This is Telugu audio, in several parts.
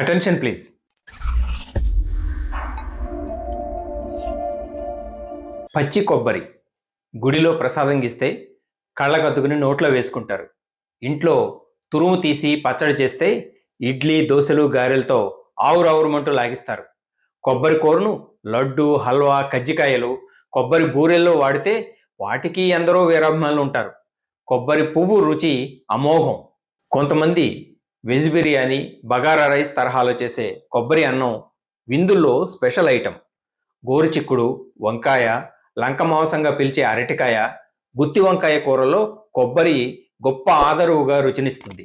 Attention please. పచ్చి కొబ్బరి గుడిలో ప్రసాదం ఇస్తే కళ్ళకద్దుకుని నోట్లో వేసుకుంటారు. ఇంట్లో తురుము తీసి పచ్చడి చేస్తే ఇడ్లీ దోశలు గారెలతో ఆవురావురమంటూ లాగిస్తారు. కొబ్బరి కూరను లడ్డు హల్వా కజ్జికాయలు కొబ్బరి బూరెల్లో వాడితే వాటికి ఎందరో వీరాభిమానులు ఉంటారు. కొబ్బరి పువ్వు రుచి అమోఘం. కొంతమంది వెజ్ బిర్యానీ బగారా రైస్ తరహాలో చేసే కొబ్బరి అన్నం విందుల్లో స్పెషల్ ఐటెం. గోరుచిక్కుడు వంకాయ లంక మాంసంగా పిలిచే అరటికాయ గుత్తి వంకాయ కూరలో కొబ్బరి గొప్ప ఆదరువుగా రుచినిస్తుంది.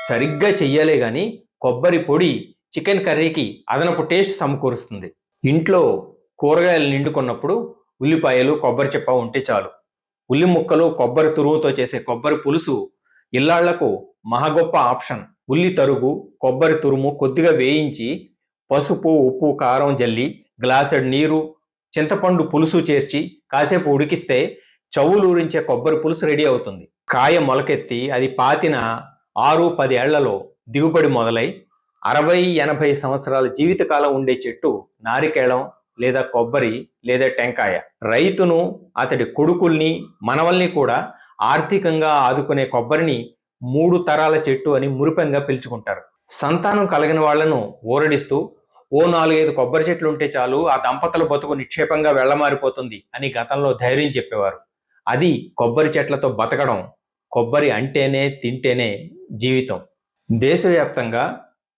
సరిగ్గా చెయ్యాలే గాని కొబ్బరి పొడి చికెన్ కర్రీకి అదనపు టేస్ట్ సమకూరుస్తుంది. ఇంట్లో కూరగాయలు నిండుకున్నప్పుడు ఉల్లిపాయలు కొబ్బరి చెప్ప ఉంటే చాలు. ఉల్లి ముక్కలు కొబ్బరి తురుముతో చేసే కొబ్బరి పులుసు ఇల్లాళ్లకు మహగొప్ప ఆప్షన్. ఉల్లి తరుగు కొబ్బరి తురుము కొద్దిగా వేయించి పసుపు ఉప్పు కారం జల్లి గ్లాసెడ్ నీరు చింతపండు పులుసు చేర్చి కాసేపు ఉడికిస్తే చవులూరించే కొబ్బరి పులుసు రెడీ అవుతుంది. కాయ మొలకెత్తి అది పాతిన 6-10 ఏళ్లలో దిగుబడి మొదలై 60-80 సంవత్సరాల జీవితకాలం ఉండే చెట్టు నారికేళం లేదా కొబ్బరి లేదా టెంకాయ. రైతును అతడి కొడుకుల్ని మనవల్ని కూడా ఆర్థికంగా ఆదుకునే కొబ్బరిని 3 తరాల చెట్టు అని మురిపెంగా పిలుచుకుంటారు. సంతానం కలిగిన వాళ్లను ఊరడిస్తూ ఓ 4-5 కొబ్బరి చెట్లు ఉంటే చాలు ఆ దంపతుల బతుకు నిక్షేపంగా వెళ్లమారిపోతుంది అని గతంలో ధైర్యం చెప్పేవారు. అది కొబ్బరి చెట్లతో బతకడం. కొబ్బరి అంటేనే తింటేనే జీవితం. దేశవ్యాప్తంగా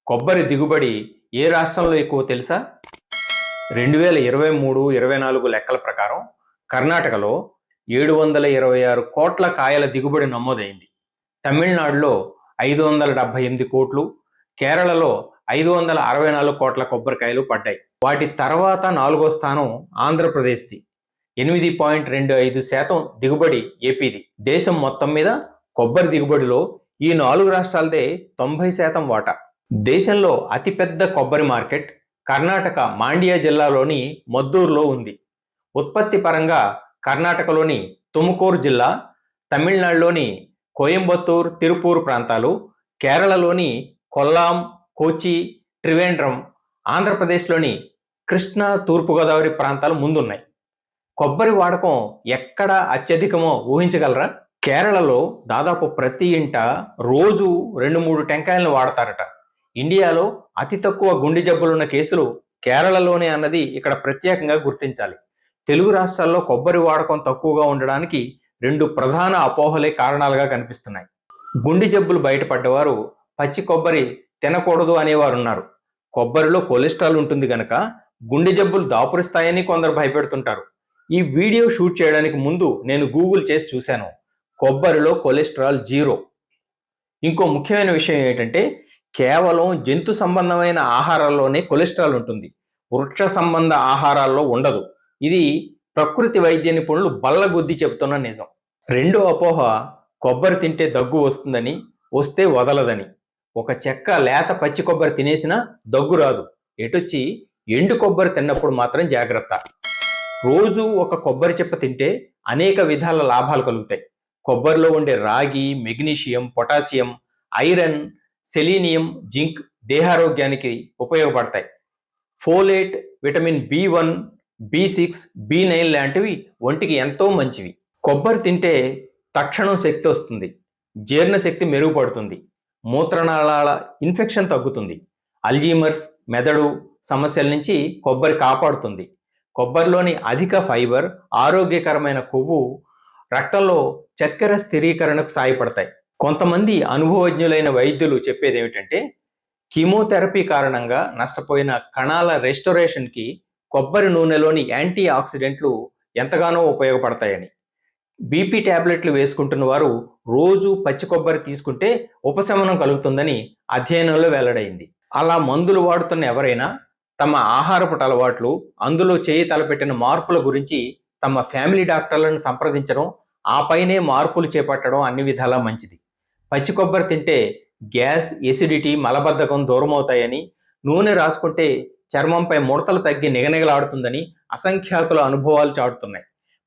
కొబ్బరి దిగుబడి ఏ రాష్ట్రంలో ఎక్కువ తెలుసా? 2023-24 లెక్కల ప్రకారం కర్ణాటకలో 726 కోట్ల కాయల దిగుబడి నమోదైంది. తమిళనాడులో 578 కోట్లు, కేరళలో 564 కోట్ల కొబ్బరికాయలు పడ్డాయి. వాటి తర్వాత 4వ స్థానం ఆంధ్రప్రదేశ్ది. 8.25% దిగుబడి ఏపీది. దేశం మొత్తం మీద కొబ్బరి దిగుబడిలో ఈ 4 రాష్ట్రాలదే 90% వాటా. దేశంలో అతిపెద్ద కొబ్బరి మార్కెట్ కర్ణాటక మాండ్యా జిల్లాలోని మద్దూరులో ఉంది. ఉత్పత్తి పరంగా కర్ణాటకలోని తుముకూరు జిల్లా, తమిళనాడులోని కోయంబత్తూర్ తిరుపూర్ ప్రాంతాలు, కేరళలోని కొల్లాం కోచి త్రివేంద్రం, ఆంధ్రప్రదేశ్లోని కృష్ణా తూర్పుగోదావరి ప్రాంతాలు ముందున్నాయి. కొబ్బరి వాడకం ఎక్కడ అత్యధికమో ఊహించగలరా? కేరళలో దాదాపు ప్రతి ఇంట రోజు 2-3 టెంకాయలను వాడతారట. ఇండియాలో అతి తక్కువ గుండె జబ్బులున్న కేసులు కేరళలోనే అన్నది ఇక్కడ ప్రత్యేకంగా గుర్తించాలి. తెలుగు రాష్ట్రాల్లో కొబ్బరి వాడకం తక్కువగా ఉండడానికి 2 ప్రధాన అపోహలే కారణాలుగా కనిపిస్తున్నాయి. గుండె జబ్బులు బయటపడ్డవారు పచ్చి కొబ్బరి తినకూడదు అనేవారున్నారు. కొబ్బరిలో కొలెస్ట్రాల్ ఉంటుంది గనక గుండె జబ్బులు దాపురిస్తాయని కొందరు భయపెడుతుంటారు. ఈ వీడియో షూట్ చేయడానికి ముందు నేను గూగుల్ చేసి చూశాను. కొబ్బరిలో కొలెస్ట్రాల్ 0. ఇంకో ముఖ్యమైన విషయం ఏంటంటే కేవలం జంతు సంబంధమైన ఆహారాల్లోనే కొలెస్ట్రాల్ ఉంటుంది. వృక్ష సంబంధ ఆహారాల్లో ఉండదు. ఇది ప్రకృతి వైద్య నిపుణులు బల్లగుద్ది చెబుతున్న నిజం. రెండో అపోహ కొబ్బరి తింటే దగ్గు వస్తుందని, వస్తే వదలదని. ఒక చెక్క లేత పచ్చి కొబ్బరి తినేసినా దగ్గు రాదు. ఎటొచ్చి ఎండు కొబ్బరి తిన్నప్పుడు మాత్రం జాగ్రత్త. రోజు ఒక కొబ్బరి చెప్ప తింటే అనేక విధాల లాభాలు కలుగుతాయి. కొబ్బరిలో ఉండే రాగి, magnesium, potassium, iron, selenium, zinc దేహారోగ్యానికి ఉపయోగపడతాయి. Folate, vitamin B1, B6, B9 లాంటివి ఒంటికి ఎంతో మంచివి. కొబ్బరి తింటే తక్షణం శక్తి వస్తుంది, జీర్ణశక్తి మెరుగుపడుతుంది, మూత్రనాళాల ఇన్ఫెక్షన్ తగ్గుతుంది, అల్జీమర్స్, మెదడు సమస్యల నుంచి కొబ్బరి కాపాడుతుంది. కొబ్బరిలోని అధిక ఫైబర్, ఆరోగ్యకరమైన కొవ్వు రక్తంలో చక్కెర స్థిరీకరణకు సాయపడతాయి. కొంతమంది అనుభవజ్ఞులైన వైద్యులు చెప్పేది ఏమిటంటే కీమోథెరపీ కారణంగా నష్టపోయిన కణాల రెస్టోరేషన్కి కొబ్బరి నూనెలోని యాంటీ ఆక్సిడెంట్లు ఎంతగానో ఉపయోగపడతాయని. బీపీ ట్యాబ్లెట్లు వేసుకుంటున్న వారు రోజు పచ్చి కొబ్బరి తీసుకుంటే ఉపశమనం కలుగుతుందని అధ్యయనంలో వెల్లడైంది. అలా మందులు వాడుతున్న ఎవరైనా తమ ఆహారపు అలవాట్లు, అందులో చేయి తలపెట్టిన మార్పుల గురించి తమ ఫ్యామిలీ డాక్టర్లను సంప్రదించడం, ఆ పైనే మార్పులు చేపట్టడం అన్ని విధాలా మంచిది. పచ్చి కొబ్బరి తింటే గ్యాస్, ఎసిడిటీ, మలబద్ధకం దూరమవుతాయని, నూనె రాసుకుంటే చర్మంపై ముడతలు తగ్గి నిగనిగలాడుతుందని అసంఖ్యాకుల అనుభవాలు చాటుతున్నాయి.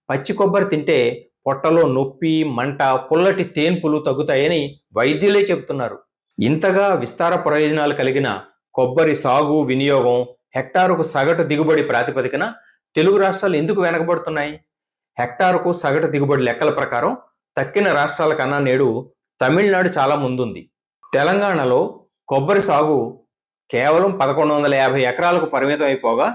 పచ్చి కొబ్బరి తింటే పొట్టలో నొప్పి, మంట, పుల్లటి తేన్పులు తగ్గుతాయని వైద్యులే చెబుతున్నారు. ఇంతగా విస్తార ప్రయోజనాలు కలిగిన కొబ్బరి సాగు, వినియోగం, హెక్టారుకు సగటు దిగుబడి ప్రాతిపదికన తెలుగు రాష్ట్రాలు ఎందుకు వెనకబడుతున్నాయి? హెక్టారుకు సగటు దిగుబడి లెక్కల ప్రకారం తక్కిన రాష్ట్రాల కన్నా నేడు తమిళనాడు చాలా ముందుంది. తెలంగాణలో కొబ్బరి సాగు కేవలం 1150 ఎకరాలకు పరిమితం అయిపోగా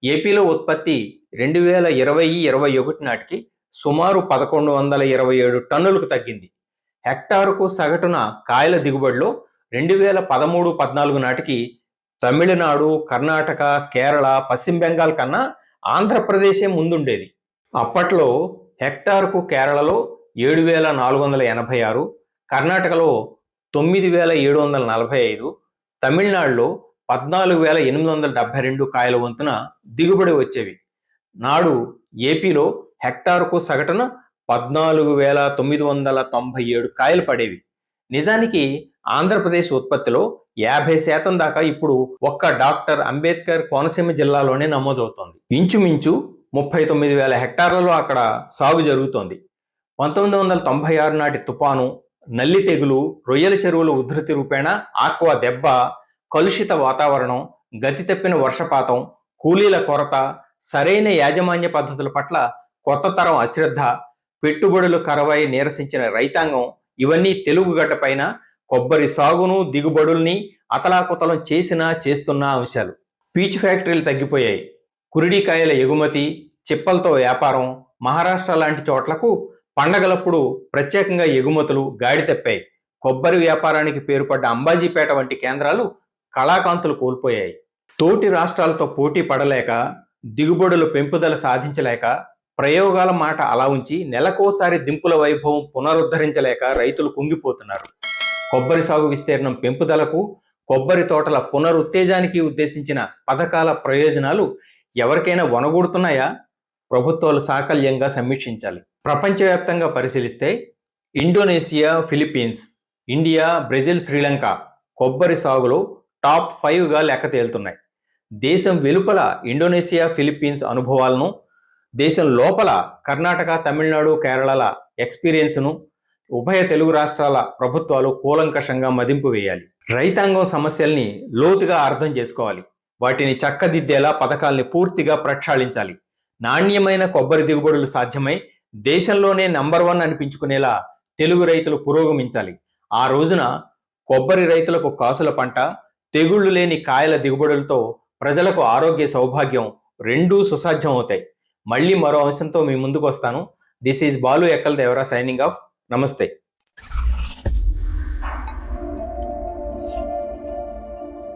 ఏపీలో ఉత్పత్తి 2020-21 నాటికి సుమారు 1127 టన్నులకు తగ్గింది. హెక్టారుకు సగటున కాయల దిగుబడిలో 2013-14 నాటికి తమిళనాడు, కర్ణాటక, కేరళ, పశ్చిమ బెంగాల్ కన్నా ఆంధ్రప్రదేశే ముందుండేది. అప్పట్లో హెక్టారుకు కేరళలో 7486, కర్ణాటకలో 9745, తమిళనాడులో 14872 కాయల వంతున దిగుబడి వచ్చేవి. నాడు ఏపీలో హెక్టారుకు సగటున 14997 కాయలు పడేవి. నిజానికి ఆంధ్రప్రదేశ్ ఉత్పత్తిలో 50% దాకా ఇప్పుడు ఒక్క డాక్టర్ అంబేద్కర్ కోనసీమ జిల్లాలోనే నమోదవుతోంది. ఇంచుమించు 39,000 హెక్టార్లలో అక్కడ సాగు జరుగుతోంది. 1996 నాటి తుపాను, నల్లి తెగులు, రొయ్యల చెరువుల ఉధృతి రూపేణా ఆక్వా దెబ్బ, కలుషిత వాతావరణం, గతి తప్పిన వర్షపాతం, కూలీల కొరత, సరైన యాజమాన్య పద్ధతుల పట్ల కొత్త తరం అశ్రద్ధ, పెట్టుబడులు కరవై నీరసించిన రైతాంగం ఇవన్నీ తెలుగు గడ్డపైన కొబ్బరి సాగును, దిగుబడుల్ని అతలాకుతలం చేస్తున్న అంశాలు. పీచు ఫ్యాక్టరీలు తగ్గిపోయాయి. కురిడికాయల ఎగుమతి, చిప్పలతో వ్యాపారం, మహారాష్ట్ర లాంటి చోట్లకు పండగలప్పుడు ప్రత్యేకంగా ఎగుమతులు గాడి తప్పాయి. కొబ్బరి వ్యాపారానికి పేరుపడ్డ అంబాజీపేట వంటి కేంద్రాలు కళాకాంతులు కోల్పోయాయి. తోటి రాష్ట్రాలతో పోటీ పడలేక, దిగుబడులు పెంపుదల సాధించలేక, ప్రయోగాల మాట అలా ఉంచి నెలకోసారి దింపుల వైభవం పునరుద్ధరించలేక రైతులు కుంగిపోతున్నారు. కొబ్బరి సాగు విస్తీర్ణం పెంపుదలకు, కొబ్బరి తోటల పునరుత్తేజానికి ఉద్దేశించిన పథకాల ప్రయోజనాలు ఎవరికైనా వనగూడుతున్నాయా? ప్రభుత్వాలు సాకల్యంగా సమీక్షించాలి. ప్రపంచవ్యాప్తంగా పరిశీలిస్తే Indonesia, Philippines, India, Brazil, Sri Lanka కొబ్బరి సాగులో టాప్ 5గా లెక్క తేలుతున్నాయి. దేశం వెలుపల ఇండోనేషియా, ఫిలిప్పీన్స్ అనుభవాలను, దేశం లోపల కర్ణాటక, తమిళనాడు, కేరళల ఎక్స్పీరియన్స్ను ఉభయ తెలుగు రాష్ట్రాల ప్రభుత్వాలు కూలంకషంగా మదింపు వేయాలి. రైతాంగం సమస్యల్ని లోతుగా అర్థం చేసుకోవాలి. వాటిని చక్కదిద్దేలా పథకాల్ని పూర్తిగా ప్రక్షాళించాలి. నాణ్యమైన కొబ్బరి దిగుబడులు సాధ్యమై దేశంలోనే నంబర్ 1 అనిపించుకునేలా తెలుగు రైతులు పురోగమించాలి. ఆ రోజున కొబ్బరి రైతులకు కాసుల పంట, తెగుళ్లు లేని కాయల దిగుబడులతో ప్రజలకు ఆరోగ్య సౌభాగ్యం రెండూ సుసాధ్యం అవుతాయి. మళ్ళీ మరో అంశంతో మీ ముందుకు వస్తాను. This is Balu Ekkal Devara signing off. నమస్తే.